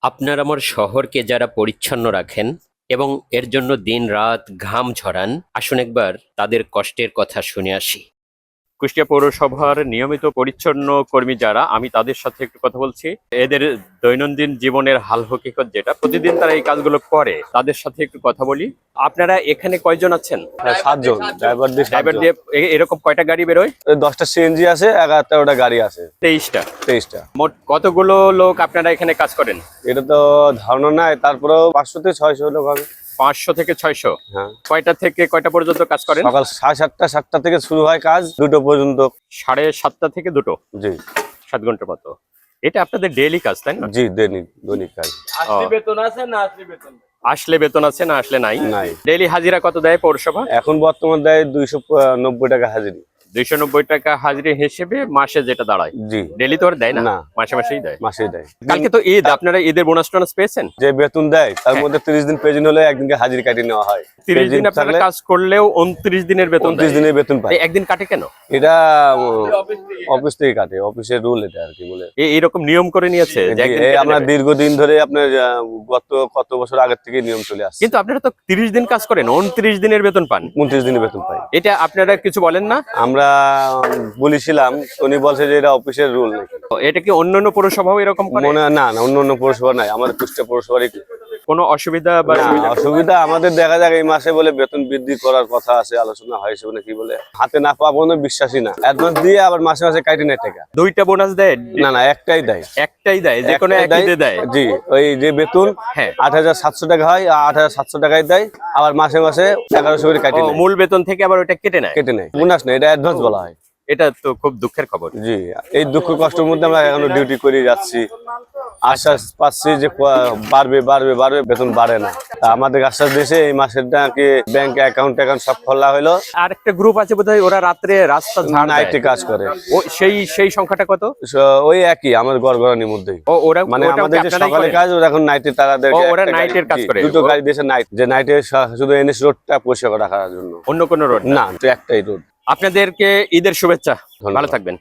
আপনার আমার শহরকে যারা পরিচ্ছন্ন রাখেন এবং এর জন্য দিন রাত ঘাম ঝরান, আসুন একবার তাদের কষ্টের কথা শুনে আসি। কুষ্টিয়া পৌরসভার নিয়মিত পরিচ্ছন্ন কর্মী যারা, আমি তাদের সাথে একটু কথা বলছি। এদের দৈনন্দিন জীবনের হাল হকিকত যেটা প্রতিদিন তারা এই কাজগুলো করে, তাদের সাথে একটু কথা বলি। আপনারা এখানে কয়জন আছেন? 7 জন ড্রাইভার দিয়ে ড্রাইভার দিয়ে এরকম কয়টা গাড়ি বেরোয়? 10টা সিএনজি আছে, 11-13টা গাড়ি আছে, 23টা। 23টা। মোট কতগুলো লোক আপনারা এখানে কাজ করেন? এটা তো ধারণা নাই, তারপরেও 500 থেকে 600 লোক হবে। 500 থেকে 600। হ্যাঁ, কয়টা থেকে কয়টা পর্যন্ত কাজ করেন? সকাল 7:30 7টা থেকে শুরু হয় কাজ, 2টো পর্যন্ত। 7:30টা থেকে 2টো, জি 7 ঘন্টার মতো। এটা আপনাদের ডেইলি কাজ, তাই না? জি, দৈনিক কাজ। আসলে বেতন আছে না আসলে নাই? নাই। ডেইলি হাজিরা কত দেয় পৌরসভা? এখন বর্তমান দেয় 290 টাকা হাজিরি। 290 টাকা হাজিরি হিসেবে মাসে যেটা দাঁড়ায়। জি, ডেইলি তো আর দেয় না, না। মাসে মাসেই দেয়। মাসেই দেয়। কালকে তো ঈদ, আপনারা ঈদের বোনাস টোনাস পেয়েছেন? যে বেতন দেয় তার মধ্যে 30 দিন পেজিন হলে একদিনকে হাজিরি কাটিয়ে নেওয়া হয়। 30 দিন আপনারা কাজ করলেও 29 দিনের বেতন 30 দিনের বেতন পায়। একদিন কাটে কেন? এটা অফিস থেকে কাটে, অফিসের রুল এটা আর কি বলে। এইরকম নিয়ম করে নিয়েছে যে একদিন কেটে আমরা নেবে। দীর্ঘদিন ধরে আপনার কত বছর আগের থেকে নিয়ম চলে আসছে। কিন্তু আপনারা তো 30 দিন কাজ করেন, 29 দিনের বেতন পান। 29 দিনের বেতন পাই। এটা আপনারা কিছু বলেন না? আমরা বলেছিলাম, উনি বলছে যে এটা অফিসের রুল নাকি। এটা কি অন্যান্য পৌরসভাও এরকম করে? না অন্য পৌরসভা নাই, আমাদের কুষ্টিয়া পৌরসভারই। কোনো অসুবিধা বা সুবিধা? অসুবিধা আমাদের দেখা যাক, এই মাসে বলে বেতন বৃদ্ধি করার কথা আছে, আলোচনা হয়েছে নাকি বলে। হাতে না পাবো না, বিশ্বাসী না। অ্যাডভান্স দিয়ে আবার মাসে মাসে কাটি নেয় টাকা। 2টা বোনাস দেয়? না, একটাই দেয়। একটাই দেয়, যে কোনো একটাই একই দেয়। জি, ওই যে বেতন হ্যাঁ। 8,700 টাকা হয়, 8,700 টাকায় দেয়। আবার মাসে মাসে 1100 করে কাটি নেয়। মূল বেতন থেকে আবার ওটা কেটে নেয়? কেটে নেয়, বোনাস নেই, এটা অ্যাডভান্স বলা হয়। এটা তো খুব দুঃখের খবর। জি, এই দুঃখ কষ্টের মধ্যে আমরা এখনো ডিউটি করে যাচ্ছি। আশ্বাস পাচ্ছি যে বাড়বে, বেতন বাড়ে না। তা আমাদের আশ্বাস দিয়েছে এই মাসের নাকি ব্যাংক অ্যাকাউন্ট সব খোলা হলো। আর একটা গ্রুপ আছে বোধহয়, ওরা রাত্রে রাস্তা ঝাড় দেয়। নাইটে কাজ করে। ও সেই সংখ্যাটা কত? ওই একই, আমাদের গড়গড়ানির মধ্যেই। ওরা মানে ওটাও কি আমাদের যে আপনারাই সকালে করেন? কাজ, ওরা এখন নাইটে তাদের ওরা নাইটের কাজ করে। দুটো গাড়ি দিয়েছে নাইট, যে নাইটে শুধু এনএস রোডটা পরিষ্কার রাখার জন্য। অন্য কোনো রোড না, তো একটাই রোড। আপনাদেরকে ঈদের শুভেচ্ছা, ধন্যবাদ। ভালো থাকবেন।